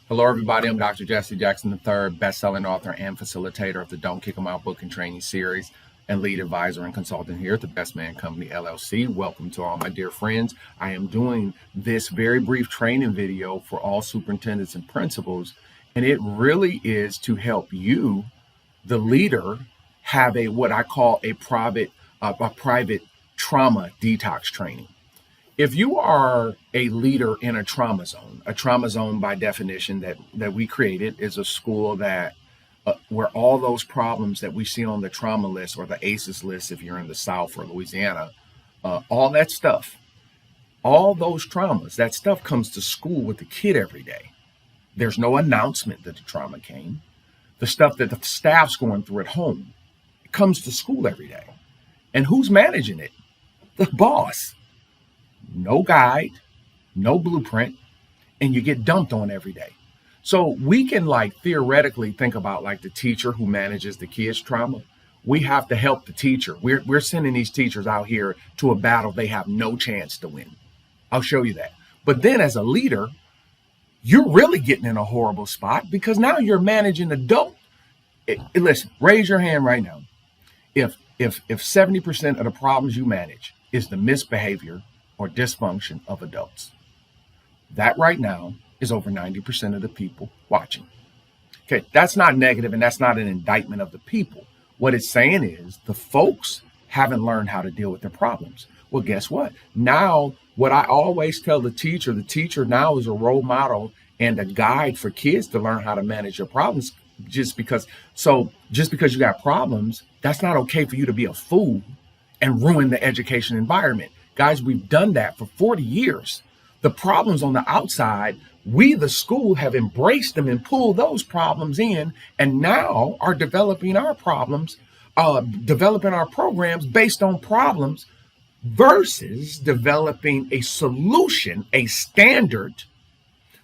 Hello, everybody. I'm Dr. Jesse Jackson III, best-selling author and facilitator of the Don't Kick 'em Out book and training series, and lead advisor and consultant here at the Best Man Company, LLC. Welcome to all my dear friends. I am doing this very brief training video for all superintendents and principals, and it really is to help you, the leader, have what I call a private trauma detox training. If you are a leader in a trauma zone by definition that we created is a school that where all those problems that we see on the trauma list or the ACEs list, if you're in the South or Louisiana, all that stuff, all those traumas, that stuff comes to school with the kid every day. There's no announcement that the trauma came. The stuff that the staff's going through at home, it comes to school every day. And who's managing it? The boss. No guide, no blueprint, and you get dumped on every day. So we can theoretically think about the teacher who manages the kids' trauma. We have to help the teacher. We're sending these teachers out here to a battle they have no chance to win. I'll show you that. But then as a leader, you're really getting in a horrible spot because now you're managing adult. Listen, raise your hand right now. If 70% of the problems you manage is the misbehavior or dysfunction of adults, that right now is over 90% of the people watching. Okay, that's not negative and that's not an indictment of the people. What it's saying is the folks haven't learned how to deal with their problems. Well, guess what? Now, what I always tell the teacher now is a role model and a guide for kids to learn how to manage your problems. Just because you got problems, that's not okay for you to be a fool and ruin the education environment. Guys, we've done that for 40 years. The problems on the outside, we, the school, have embraced them and pulled those problems in, and now are developing our programs based on problems versus developing a solution, a standard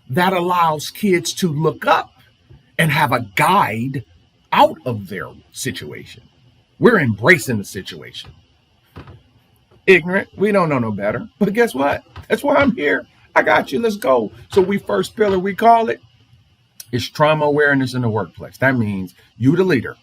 that allows kids to look up and have a guide out of their situation. We're embracing the situation. Ignorant, we don't know no better. But guess what? That's why I'm here. I got you. Let's go. So first pillar, we call it, is trauma awareness in the workplace. That means you, the leader,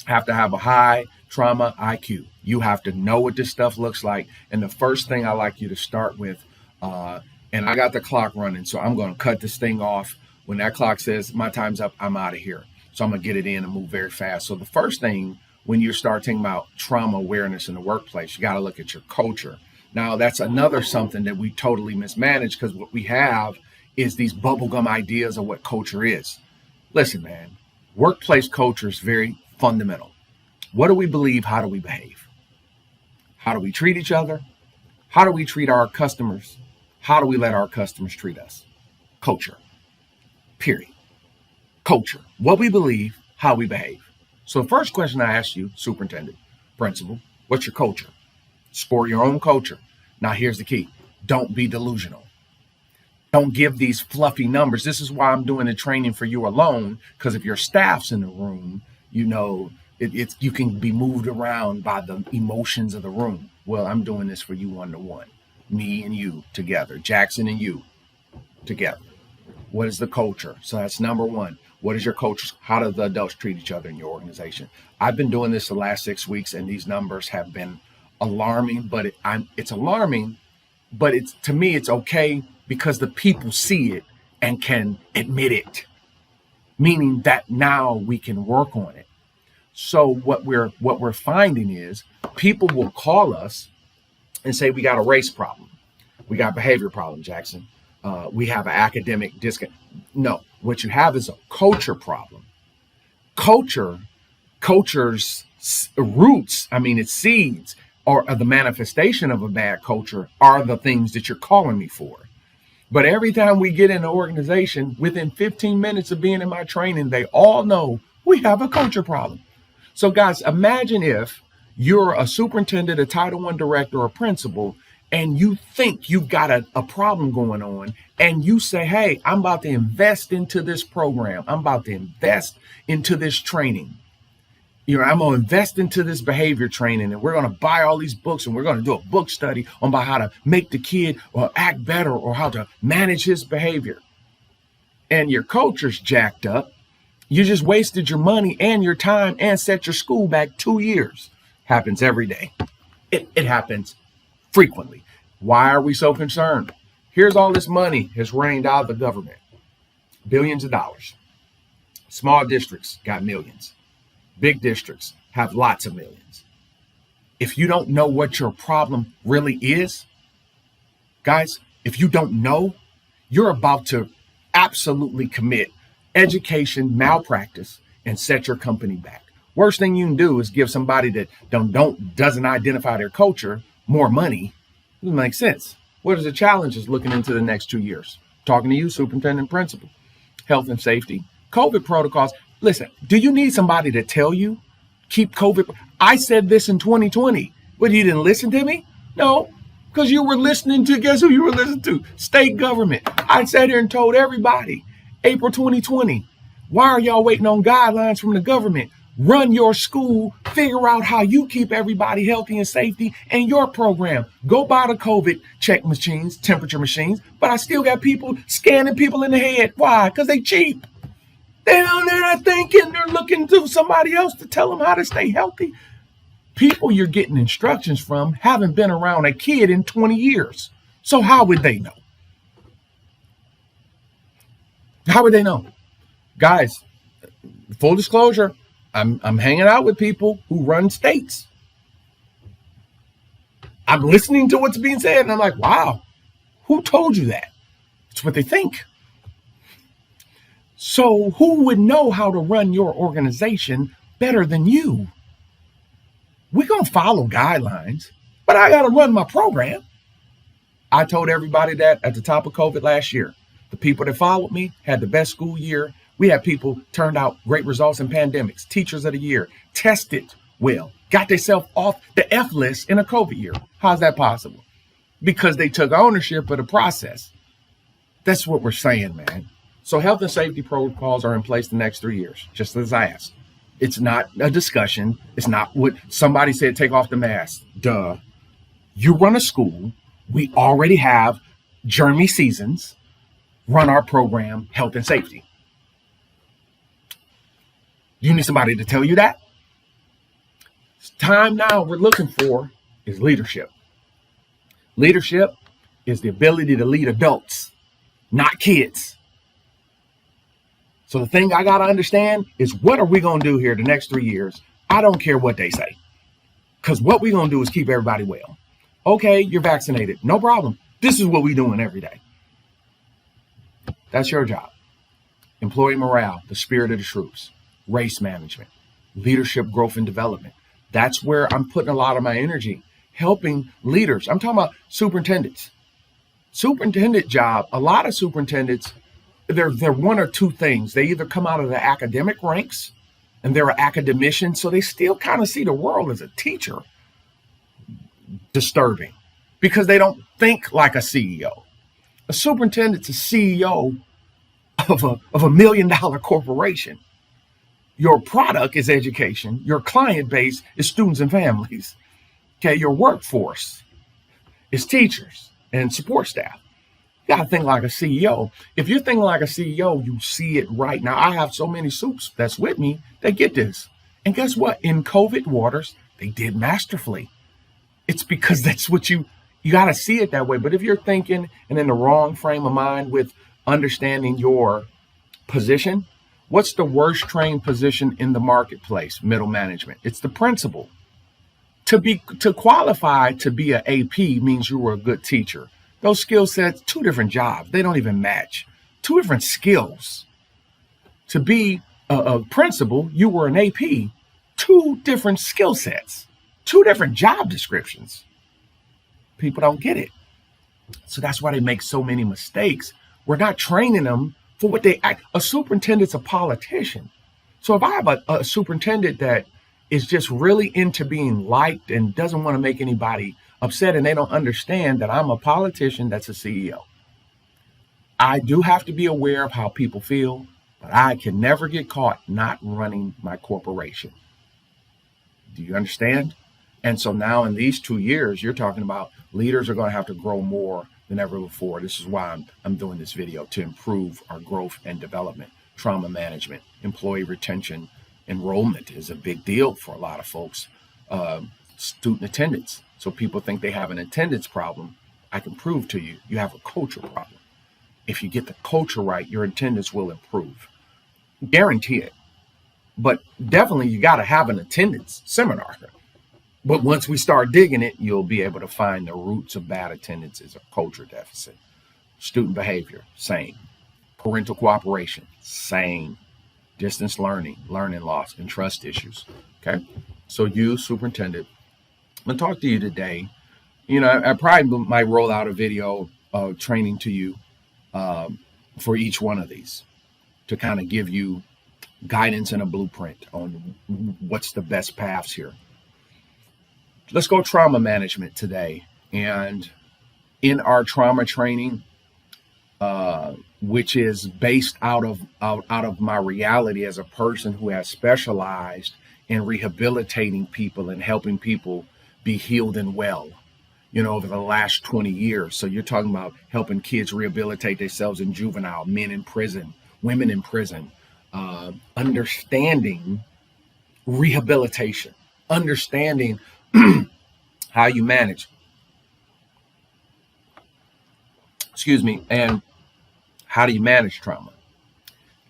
have to have a high trauma IQ. You have to know what this stuff looks like. And the first thing I like you to start with, and I got the clock running, so I'm going to cut this thing off. When that clock says my time's up, I'm out of here. So I'm going to get it in and move very fast. So the first thing, when you start thinking about trauma awareness in the workplace, you got to look at your culture. Now, that's another something that we totally mismanage because what we have is these bubblegum ideas of what culture is. Listen, man, workplace culture is very fundamental. What do we believe? How do we behave? How do we treat each other? How do we treat our customers? How do we let our customers treat us? Culture. Period. Culture. What we believe, how we behave. So the first question I ask you, superintendent, principal, what's your culture? Score your own culture. Now here's the key. Don't be delusional. Don't give these fluffy numbers. This is why I'm doing the training for you alone, because if your staff's in the room, you know, you can be moved around by the emotions of the room. Well, I'm doing this for you one-to-one. Me and you together. Jackson and you together. What is the culture? So that's number one. What is your culture? How do the adults treat each other in your organization? I've been doing this the last 6 weeks, and these numbers have been alarming. But it's alarming, but to me it's okay because the people see it and can admit it, meaning that now we can work on it. So what we're finding is people will call us and say we got a race problem, we got a behavior problem, Jackson. We have an academic disconnect. No, what you have is a culture problem. Culture's roots, its seeds, or the manifestation of a bad culture are the things that you're calling me for. But every time we get in an organization, within 15 minutes of being in my training, they all know we have a culture problem. So guys, imagine if you're a superintendent, a Title I director, or a principal, and you think you've got a problem going on, and you say, hey, I'm about to invest into this program. I'm about to invest into this training. I'm going to invest into this behavior training, and we're going to buy all these books, and we're going to do a book study about how to make the kid or act better or how to manage his behavior. and your culture's jacked up, you just wasted your money and your time and set your school back 2 years. Happens every day. It happens frequently. Why are we so concerned? Here's all this money has rained out of the government. Billions of dollars. Small districts got millions. Big districts have lots of millions. If you don't know what your problem really is, guys, if you don't know, you're about to absolutely commit education malpractice and set your company back. Worst thing you can do is give somebody that doesn't identify their culture more money. It doesn't make sense. What are the challenges looking into the next 2 years? Talking to you, superintendent principal. Health and safety, COVID protocols. Listen, do you need somebody to tell you keep COVID? I said this in 2020, but you didn't listen to me? No, because you were listening to, guess who you were listening to? State government. I sat here and told everybody, April 2020, why are y'all waiting on guidelines from the government? Run your school, figure out how you keep everybody healthy and safety and your program. Go buy the COVID check machines, temperature machines, but I still got people scanning people in the head. Why? Because they cheap. They're not thinking, they're looking to somebody else to tell them how to stay healthy. People you're getting instructions from haven't been around a kid in 20 years. So how would they know? How would they know? Guys, full disclosure, I'm hanging out with people who run states. I'm listening to what's being said and I'm like, wow, who told you that? It's what they think. So who would know how to run your organization better than you? We're going to follow guidelines, but I got to run my program. I told everybody that at the top of COVID last year. The people that followed me had the best school year. We had people turned out great results in pandemics, teachers of the year, tested well, got themselves off the F list in a COVID year. How's that possible? Because they took ownership of the process. That's what we're saying, man. So health and safety protocols are in place the next 3 years, just as I asked. It's not a discussion. It's not what somebody said, take off the mask. Duh. You run a school. We already have Jeremy Seasons run our program, health and safety. You need somebody to tell you that? It's time now we're looking for is leadership. Leadership is the ability to lead adults, not kids. So the thing I got to understand is what are we going to do here the next 3 years? I don't care what they say. Because what we're going to do is keep everybody well. Okay, you're vaccinated. No problem. This is what we're doing every day. That's your job. Employee morale, the spirit of the troops, race management, leadership growth and development. That's where I'm putting a lot of my energy, helping leaders. I'm talking about superintendents. Superintendent job, a lot of superintendents, they're one or two things. They either come out of the academic ranks and they're an academician, so they still kind of see the world as a teacher. Disturbing because they don't think like a CEO. A superintendent's a CEO of a $1 million corporation. Your product is education. Your client base is students and families. Okay, your workforce is teachers and support staff. You got to think like a CEO. If you're thinking like a CEO, you see it right now. I have so many soups that's with me that get this. And guess what? In COVID waters, they did masterfully. It's because that's what you got to see it that way. But if you're thinking and in the wrong frame of mind with understanding your position, what's the worst trained position in the marketplace? Middle management. It's the principal. To qualify to be an AP means you were a good teacher. Those skill sets, two different jobs. They don't even match. Two different skills. To be a principal, you were an AP. Two different skill sets. Two different job descriptions. People don't get it. So that's why they make so many mistakes. We're not training them for what they act. A superintendent's a politician. So if I have a superintendent that is just really into being liked and doesn't want to make anybody upset and they don't understand that I'm a politician that's a CEO. I do have to be aware of how people feel, but I can never get caught not running my corporation. Do you understand? And so now in these 2 years, you're talking about leaders are going to have to grow more than ever before. This is why I'm doing this video, to improve our growth and development. Trauma management, employee retention, enrollment is a big deal for a lot of folks. Student attendance. So people think they have an attendance problem. I can prove to you, you have a culture problem. If you get the culture right, your attendance will improve. Guarantee it. But definitely you got to have an attendance seminar. But once we start digging it, you'll be able to find the roots of bad attendance is a culture deficit. Student behavior, same. Parental cooperation, same. Distance learning, learning loss, and trust issues. Okay. So you, superintendent, I'm going to talk to you today. I probably might roll out a video training to you for each one of these to kind of give you guidance and a blueprint on what's the best paths here. Let's go trauma management today. And in our trauma training, which is based out of my reality as a person who has specialized in rehabilitating people and helping people be healed and well, over the last 20 years. So you're talking about helping kids rehabilitate themselves in juvenile, men in prison, women in prison, understanding rehabilitation, understanding how you manage, and how do you manage trauma?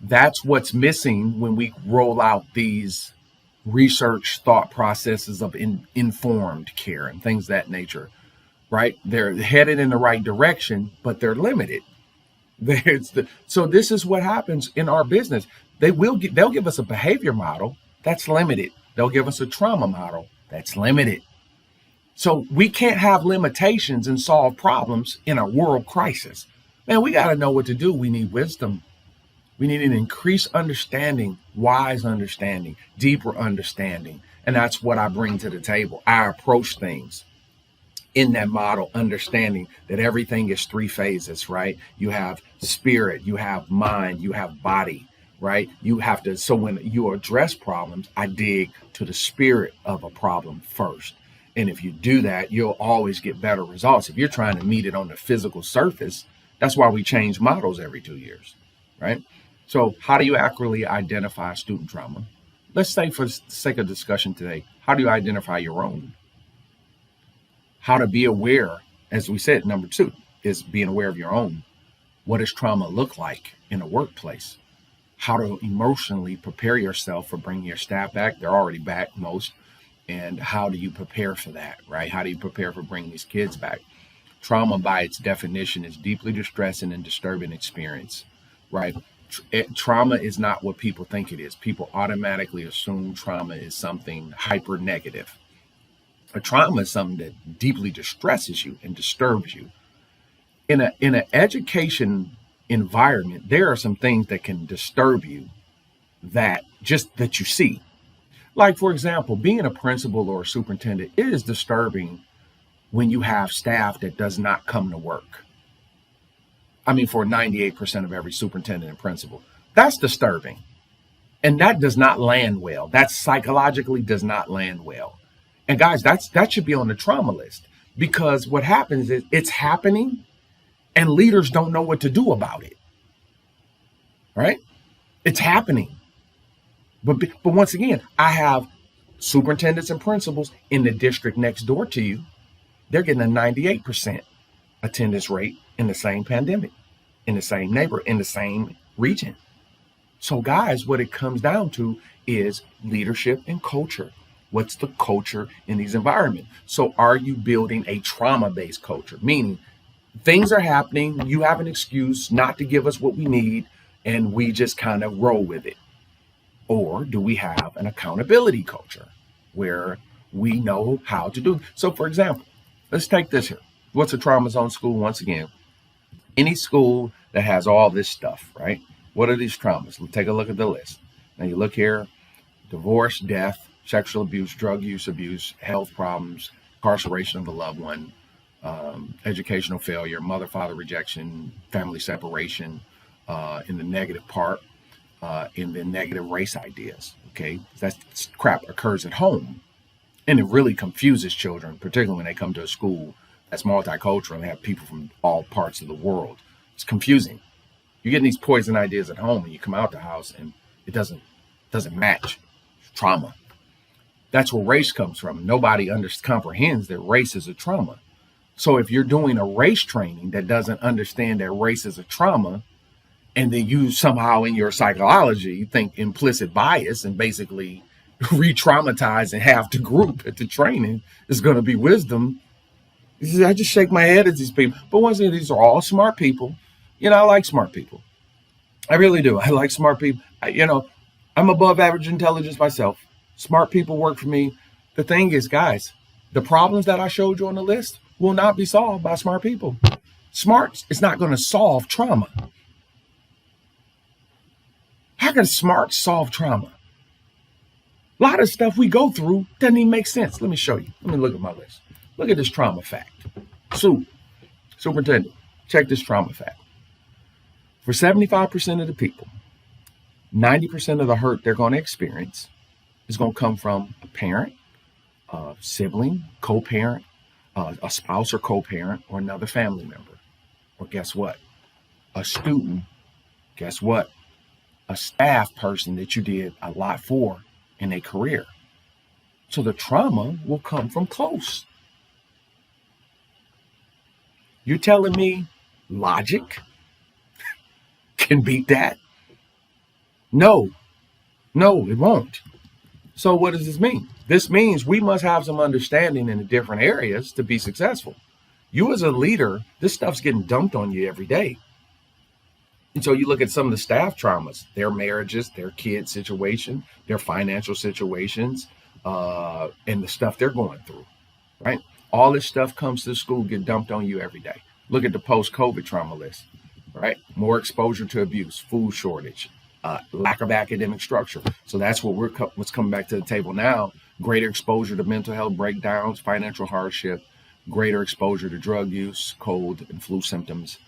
That's what's missing when we roll out these research thought processes of informed care and things of that nature, right? They're headed in the right direction, but they're limited. So this is what happens in our business. They'll give us a behavior model that's limited. They'll give us a trauma model that's limited. So we can't have limitations and solve problems in a world crisis. Man, we got to know what to do. We need wisdom. We need an increased understanding, wise understanding, deeper understanding. And that's what I bring to the table. I approach things in that model, understanding that everything is three phases, right? You have spirit, you have mind, you have body, right? So when you address problems, I dig to the spirit of a problem first. And if you do that, you'll always get better results. If you're trying to meet it on the physical surface, that's why we change models every 2 years, right? So how do you accurately identify student trauma? Let's say, for the sake of discussion today, how do you identify your own? How to be aware, as we said, number 2 is being aware of your own. What does trauma look like in a workplace? How to emotionally prepare yourself for bringing your staff back. They're already back, most. And how do you prepare for that, right? How do you prepare for bringing these kids back? Trauma, by its definition, is deeply distressing and disturbing experience, right? Trauma is not what people think it is. People automatically assume trauma is something hyper negative. A trauma is something that deeply distresses you and disturbs you. In an education environment, there are some things that can disturb you that you see. Like, for example, being a principal or a superintendent, it is disturbing when you have staff that does not come to work. I mean, for 98% of every superintendent and principal, that's disturbing. And that does not land well. That psychologically does not land well. And guys, that should be on the trauma list, because what happens is it's happening and leaders don't know what to do about it, right? It's happening. But once again, I have superintendents and principals in the district next door to you. They're getting a 98% attendance rate in the same pandemic, in the same neighborhood, in the same region. So guys, what it comes down to is leadership and culture. What's the culture in these environments? So are you building a trauma-based culture? Meaning things are happening, you have an excuse not to give us what we need, and we just kind of roll with it. Or do we have an accountability culture where we know how to do it? So for example, let's take this here. What's a trauma zone school? Once again, any school that has all this stuff, right? What are these traumas? Let's take a look at the list. Now you look here: divorce, death, sexual abuse, drug use, abuse, health problems, incarceration of a loved one, educational failure, mother-father rejection, family separation, in the negative part, in the negative race ideas. Okay, that crap occurs at home, and it really confuses children, particularly when they come to a school That's multicultural and have people from all parts of the world. It's confusing. You're getting these poison ideas at home and you come out the house and it doesn't match. It's trauma. That's where race comes from. Nobody comprehends that race is a trauma. So if you're doing a race training that doesn't understand that race is a trauma, and then you somehow in your psychology think implicit bias and basically re-traumatize and half the group at the training is going to be wisdom. I just shake my head at these people. But once again, these are all smart people. I like smart people. I really do. I like smart people. I'm above average intelligence myself. Smart people work for me. The thing is, guys, the problems that I showed you on the list will not be solved by smart people. Smart is not going to solve trauma. How can smart solve trauma? A lot of stuff we go through doesn't even make sense. Let me show you. Let me look at my list. Look at this trauma fact. Superintendent, check this trauma fact. For 75% of the people, 90% of the hurt they're going to experience is going to come from a parent, a sibling, co-parent, a spouse or co-parent, or another family member. Or guess what? A student. Guess what? A staff person that you did a lot for in a career. So the trauma will come from close. You're telling me logic can beat that? No, it won't. So what does this mean? This means we must have some understanding in the different areas to be successful. You as a leader, this stuff's getting dumped on you every day. And so you look at some of the staff traumas, their marriages, their kids' situation, their financial situations, and the stuff they're going through, right? All this stuff comes to school, get dumped on you every day. Look at the post-COVID trauma list, right? More exposure to abuse, food shortage, lack of academic structure. So that's what what's coming back to the table now. Greater exposure to mental health breakdowns, financial hardship, greater exposure to drug use, cold and flu symptoms.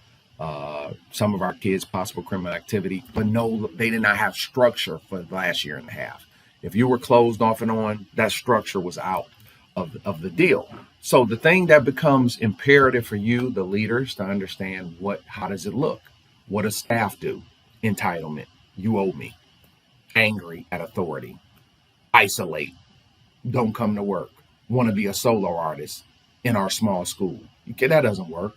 Some of our kids, possible criminal activity, but no, they did not have structure for the last year and a half. If you were closed off and on, that structure was out of the deal. So the thing that becomes imperative for you, the leaders, to understand how does it look? What does staff do? Entitlement. You owe me. Angry at authority. Isolate. Don't come to work. Want to be a solo artist in our small school. That doesn't work.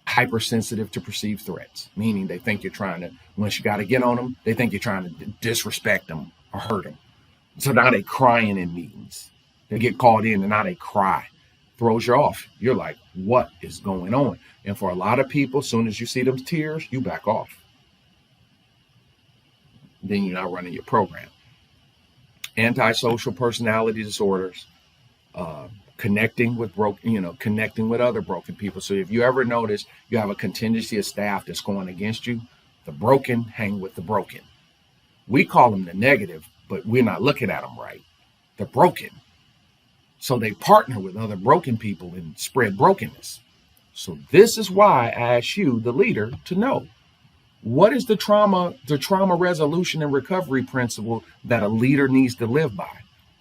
Hypersensitive to perceived threats, meaning they think you're trying to, once you got to get on them, they think you're trying to disrespect them or hurt them. So now they crying in meetings. They get called in and now they cry. Throws you off. You're like, what is going on? And for a lot of people, as soon as you see them tears, you back off. Then you're not running your program. Antisocial personality disorders, connecting with other broken people. So if you ever notice you have a contingency of staff that's going against you, the broken hang with the broken. We call them the negative, but we're not looking at them right. They're broken. So they partner with other broken people and spread brokenness. So this is why I ask you, the leader, to know what is the trauma resolution and recovery principle that a leader needs to live by.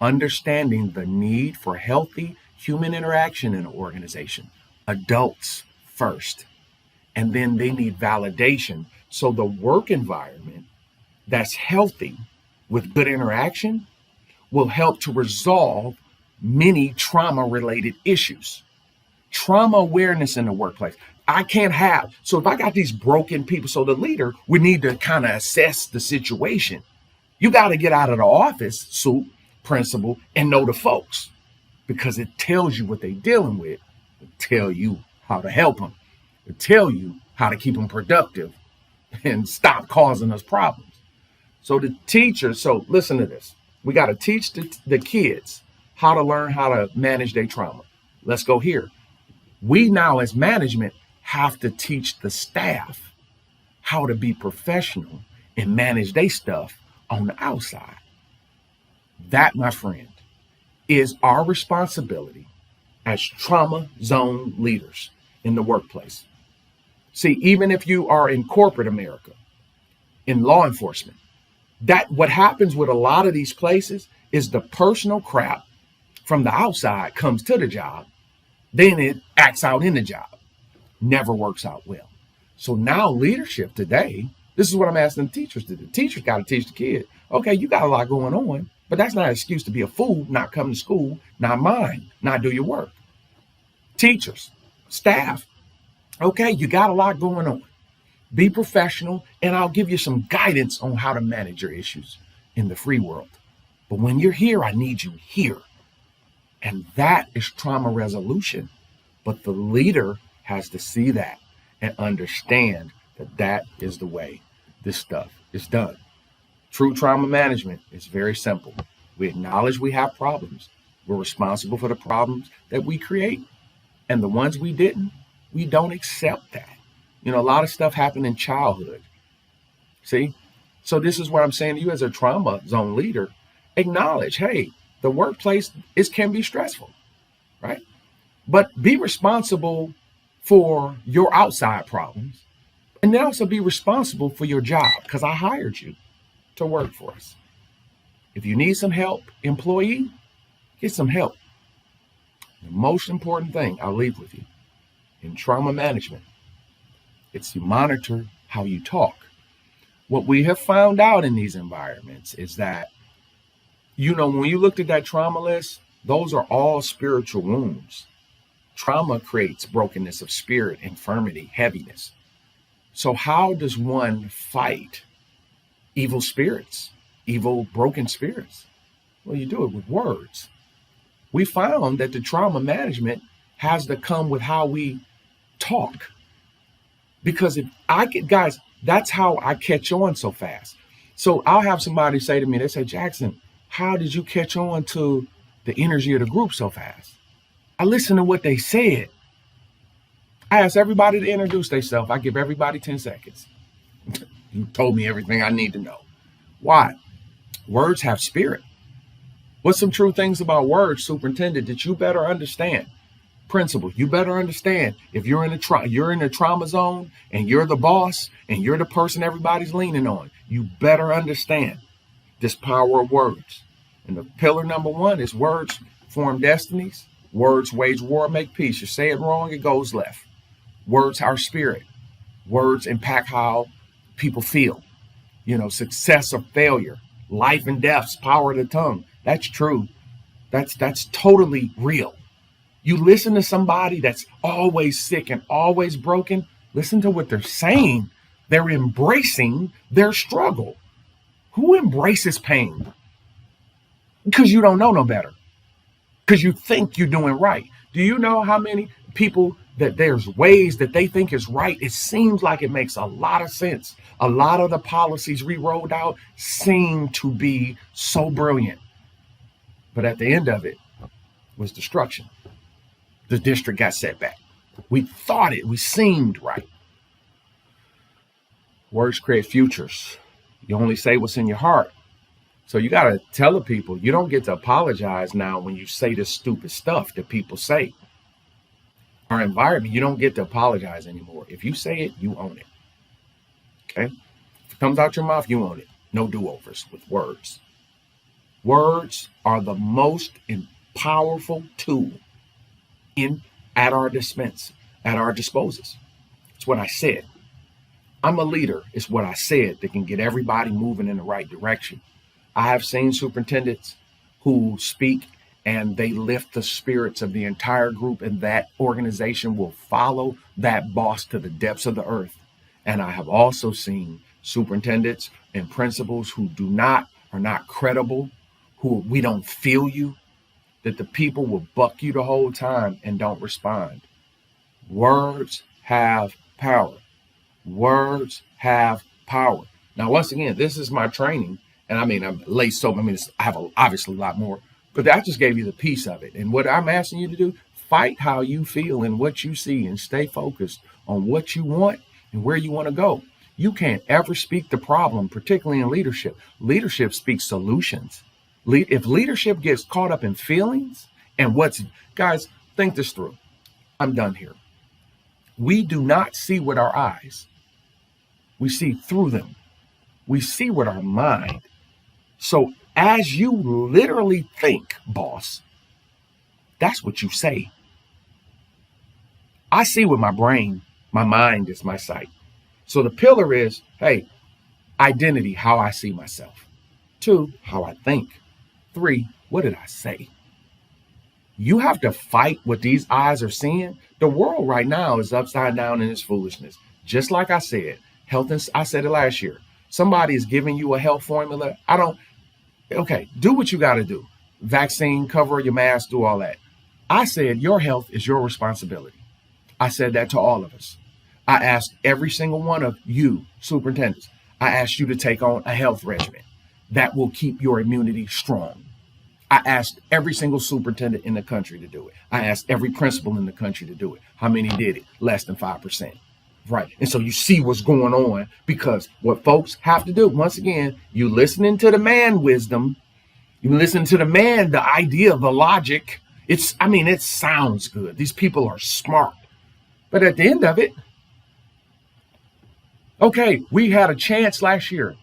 Understanding the need for healthy human interaction in an organization. Adults first. And then they need validation. So the work environment that's healthy with good interaction will help to resolve many trauma-related issues. Trauma awareness in the workplace. So if I got these broken people, so the leader would need to kind of assess the situation. You got to get out of the office, principal, and know the folks, because it tells you what they're dealing with. It tell you how to help them. It tell you how to keep them productive and stop causing us problems. So the teachers, so listen to this. We got to teach the kids how to learn how to manage their trauma. Let's go here. We now as management have to teach the staff how to be professional and manage their stuff on the outside. That, my friend, is our responsibility as trauma zone leaders in the workplace. See, even if you are in corporate America, in law enforcement, what happens with a lot of these places is the personal crap from the outside comes to the job, Then it acts out in the job. Never works out well. So now leadership today, this is what I'm asking the teachers to do. Teachers got to teach the kid, okay, you got a lot going on, but that's not an excuse to be a fool, not come to school, not mind, not do your work. Teachers, staff, okay, you got a lot going on. Be professional, and I'll give you some guidance on how to manage your issues in the free world. But when you're here, I need you here. And that is trauma resolution. But the leader has to see that and understand that that is the way this stuff is done. True trauma management is very simple. We acknowledge we have problems. We're responsible for the problems that we create. And the ones we didn't, we don't accept that. A lot of stuff happened in childhood. See? So this is what I'm saying to you as a trauma zone leader. Acknowledge, hey, the workplace can be stressful, right? But be responsible for your outside problems. And then also be responsible for your job, because I hired you to work for us. If you need some help, employee, get some help. The most important thing I'll leave with you in trauma management, it's to monitor how you talk. What we have found out in these environments is that, when you looked at that trauma list, those are all spiritual wounds. Trauma creates brokenness of spirit, infirmity, heaviness. So how does one fight evil spirits, evil broken spirits? Well, you do it with words. We found that the trauma management has to come with how we talk. Because guys, that's how I catch on so fast. So I'll have somebody say to me, they say, Jackson, how did you catch on to the energy of the group so fast? I listen to what they said. I ask everybody to introduce themselves. I give everybody 10 seconds. You told me everything I need to know. Why? Words have spirit. What's some true things about words, Superintendent, that you better understand? Principle, you better understand. If you're in a trauma zone and you're the boss and you're the person everybody's leaning on, you better understand this power of words. And the pillar number one is words form destinies. Words wage war, make peace. You say it wrong, it goes left. Words are spirit. Words impact how people feel. Success or failure, life and death's power of the tongue. That's true. That's totally real. You listen to somebody that's always sick and always broken, listen to what they're saying. They're embracing their struggle. Who embraces pain? Because you don't know no better. Because you think you're doing right. Do you know how many people that there's ways that they think is right? It seems like it makes a lot of sense. A lot of the policies we rolled out seem to be so brilliant. But at the end of it was destruction. The district got set back. We seemed right. Words create futures. You only say what's in your heart. So you got to tell the people, you don't get to apologize now when you say this stupid stuff that people say. Our environment, you don't get to apologize anymore. If you say it, you own it. Okay? If it comes out your mouth, you own it. No do-overs with words. Words are the most powerful tool at our disposals. It's what I said. I'm a leader. It's what I said that can get everybody moving in the right direction. I have seen superintendents who speak and they lift the spirits of the entire group, and that organization will follow that boss to the depths of the earth. And I have also seen superintendents and principals who are not credible, who we don't feel you, that the people will buck you the whole time and don't respond. Words have power. Words have power. Now, once again, this is my training. And I have obviously a lot more, but I just gave you the piece of it. And what I'm asking you to do, fight how you feel and what you see and stay focused on what you want and where you want to go. You can't ever speak the problem, particularly in leadership. Leadership speaks solutions. If leadership gets caught up in feelings and guys, think this through. I'm done here. We do not see with our eyes. We see through them. We see with our mind. So as you literally think, boss, that's what you say. I see with my brain. My mind is my sight. So the pillar is, hey, identity, how I see myself. 2, how I think. 3, what did I say? You have to fight what these eyes are seeing. The world right now is upside down in its foolishness. Just like I said, I said it last year. Somebody is giving you a health formula. Okay, do what you got to do. Vaccine, cover your mask, do all that. I said your health is your responsibility. I said that to all of us. I asked every single one of you, superintendents, I asked you to take on a health regimen that will keep your immunity strong. I asked every single superintendent in the country to do it. I asked every principal in the country to do it. How many did it? Less than 5%. Right. And so you see what's going on, because what folks have to do, once again, you listening to the man wisdom, you listen to the man, the idea, the logic. It sounds good. These people are smart. But at the end of it, okay, we had a chance last year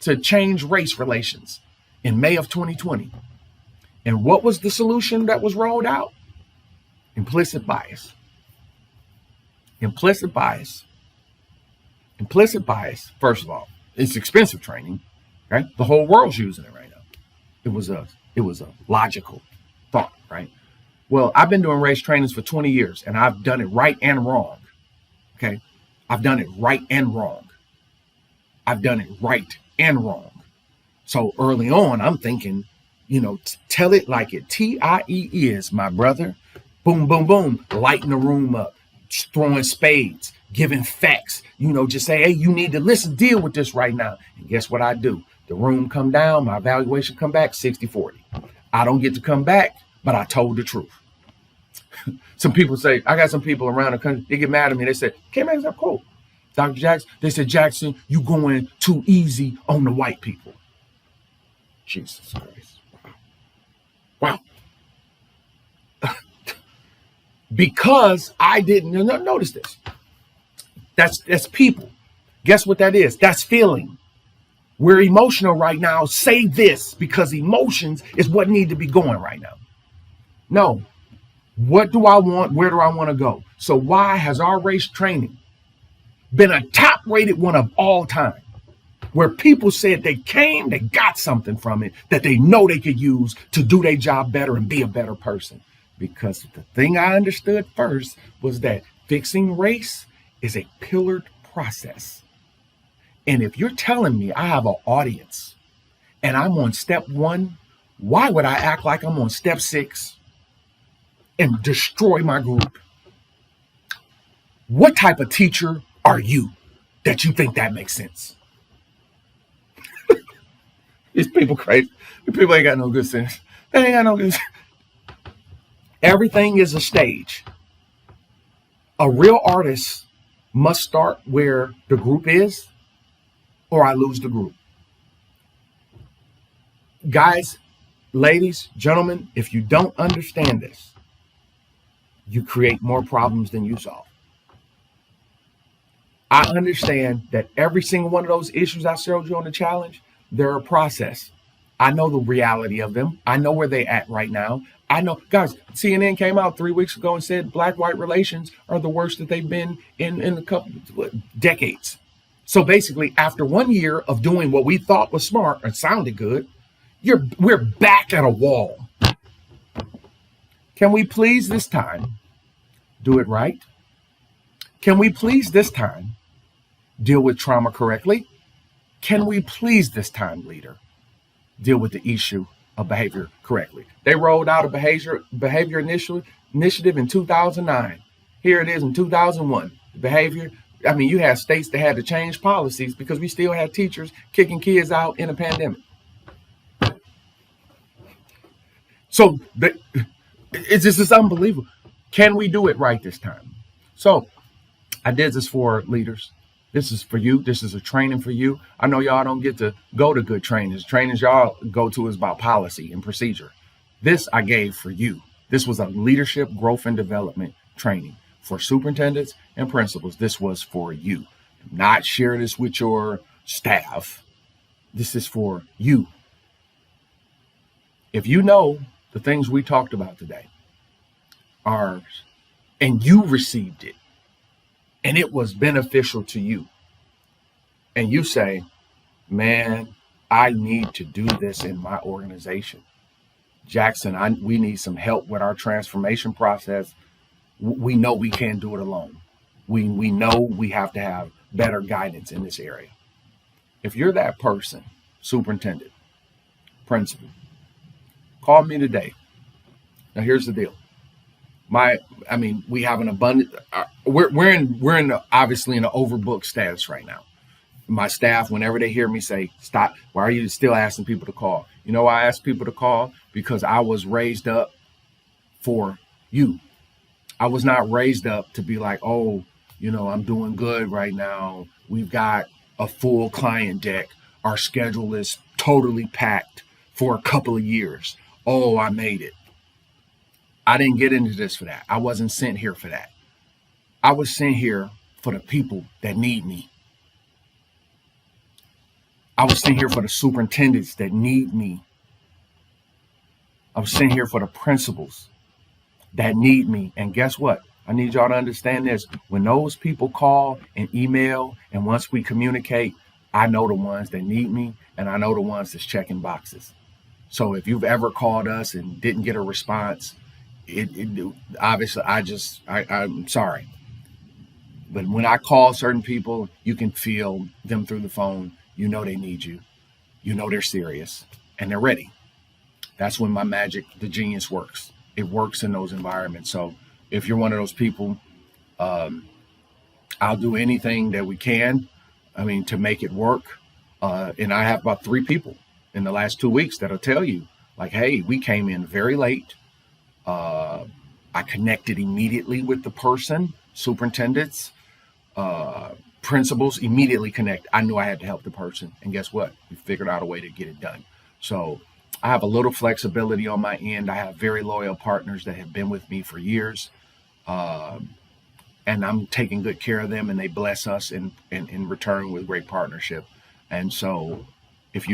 to change race relations in May of 2020. And what was the solution that was rolled out? Implicit bias. Implicit bias. Implicit bias, first of all, it's expensive training, right? The whole world's using it right now. It was a logical thought, right? Well, I've been doing race trainings for 20 years, and I've done it right and wrong. Okay? I've done it right and wrong. I've done it right and wrong. So early on, I'm thinking, tell it like it TIE is, my brother. Boom, boom, boom, lighting the room up, throwing spades, giving facts, just say, hey, you need to listen, deal with this right now. And guess what I do? The room come down, my evaluation come back 60-40. I don't get to come back, but I told the truth. Some people say, I got some people around the country, they get mad at me. They say, K-Man, that's cool. Dr. Jackson, they said, Jackson, you going too easy on the white people. Jesus Christ. Wow. Because I didn't notice this. That's people. Guess what that is? That's feeling. We're emotional right now. Say this, because emotions is what need to be going right now. No. What do I want? Where do I want to go? So why has our race training been a top rated one of all time, where people said they got something from it that they know they could use to do their job better and be a better person? Because the thing I understood first was that fixing race is a pillared process. And if you're telling me I have an audience and I'm on step 1, why would I act like I'm on step 6 and destroy my group? What type of teacher are you that you think that makes sense? These people crazy. These people ain't got no good sense. They ain't got no good sense. Everything is a stage. A real artist must start where the group is, or I lose the group. Guys, ladies, gentlemen, if you don't understand this, you create more problems than you solve. I understand that every single one of those issues I showed you on the challenge, they're a process. I know the reality of them. I know where they're at right now. I know, guys, CNN came out 3 weeks ago and said black-white relations are the worst that they've been in a couple decades. So basically, after 1 year of doing what we thought was smart and sounded good, we're back at a wall. Can we please this time do it right? Can we please this time deal with trauma correctly? Can we please this time, leader, deal with the issue of behavior correctly? They rolled out a behavior initiative in 2009. Here it is in 2001. Behavior, you had states that had to change policies because we still had teachers kicking kids out in a pandemic. So it's just unbelievable. Can we do it right this time? So I did this for leaders. This is for you. This is a training for you. I know y'all don't get to go to good trainings. Trainings y'all go to is about policy and procedure. This I gave for you. This was a leadership, growth, and development training for superintendents and principals. This was for you. Do not share this with your staff. This is for you. If you know the things we talked about today are and you received it and it was beneficial to you, and you say, man, I need to do this in my organization. Jackson, we need some help with our transformation process. We know we can't do it alone. We know we have to have better guidance in this area. If you're that person, superintendent, principal, call me today. Now here's the deal. We have an abundant. We're in obviously in an overbooked status right now. My staff, whenever they hear me say, stop, why are you still asking people to call? You know why I ask people to call? Because I was raised up for you. I was not raised up to be like, oh, I'm doing good right now. We've got a full client deck. Our schedule is totally packed for a couple of years. Oh, I made it. I didn't get into this for that. I wasn't sent here for that. I was sent here for the people that need me. I was sent here for the superintendents that need me. I was sent here for the principals that need me. And guess what? I need y'all to understand this. When those people call and email, and once we communicate, I know the ones that need me, and I know the ones that's checking boxes. So if you've ever called us and didn't get a response, obviously I'm sorry. But when I call certain people, you can feel them through the phone. You know they need you. You know they're serious and they're ready. That's when my magic, the genius works. It works in those environments. So if you're one of those people, I'll do anything that we can, to make it work. And I have about 3 people in the last 2 weeks that'll tell you, like, hey, we came in very late. I connected immediately with the person, superintendents, principals, immediately connect. I knew I had to help the person. And guess what? We figured out a way to get it done. So I have a little flexibility on my end. I have very loyal partners that have been with me for years. And I'm taking good care of them, and they bless us in return with great partnership. And so if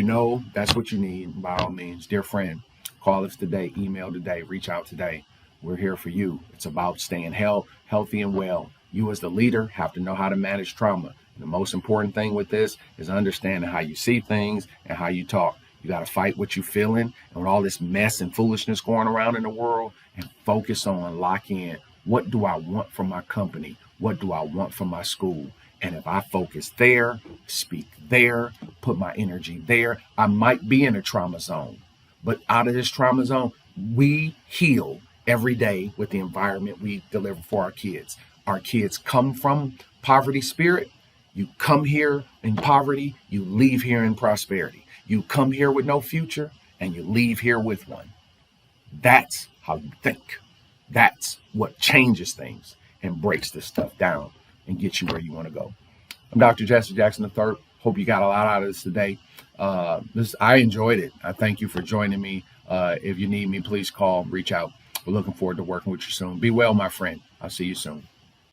that's what you need, by all means, dear friend, call us today, email today, reach out today. We're here for you. It's about staying healthy and well. You as the leader have to know how to manage trauma. And the most important thing with this is understanding how you see things and how you talk. You got to fight what you're feeling, and with all this mess and foolishness going around in the world, and focus on, lock in. What do I want from my company? What do I want from my school? And if I focus there, speak there, put my energy there, I might be in a trauma zone. But out of this trauma zone, we heal every day with the environment we deliver for our kids. Our kids come from poverty spirit. You come here in poverty, you leave here in prosperity. You come here with no future, and you leave here with one. That's how you think. That's what changes things and breaks this stuff down and gets you where you want to go. I'm Dr. Jesse Jackson III. Hope you got a lot out of this today. I enjoyed it. I thank you for joining me. If you need me, please call, reach out. We're looking forward to working with you soon. Be well, my friend. I'll see you soon.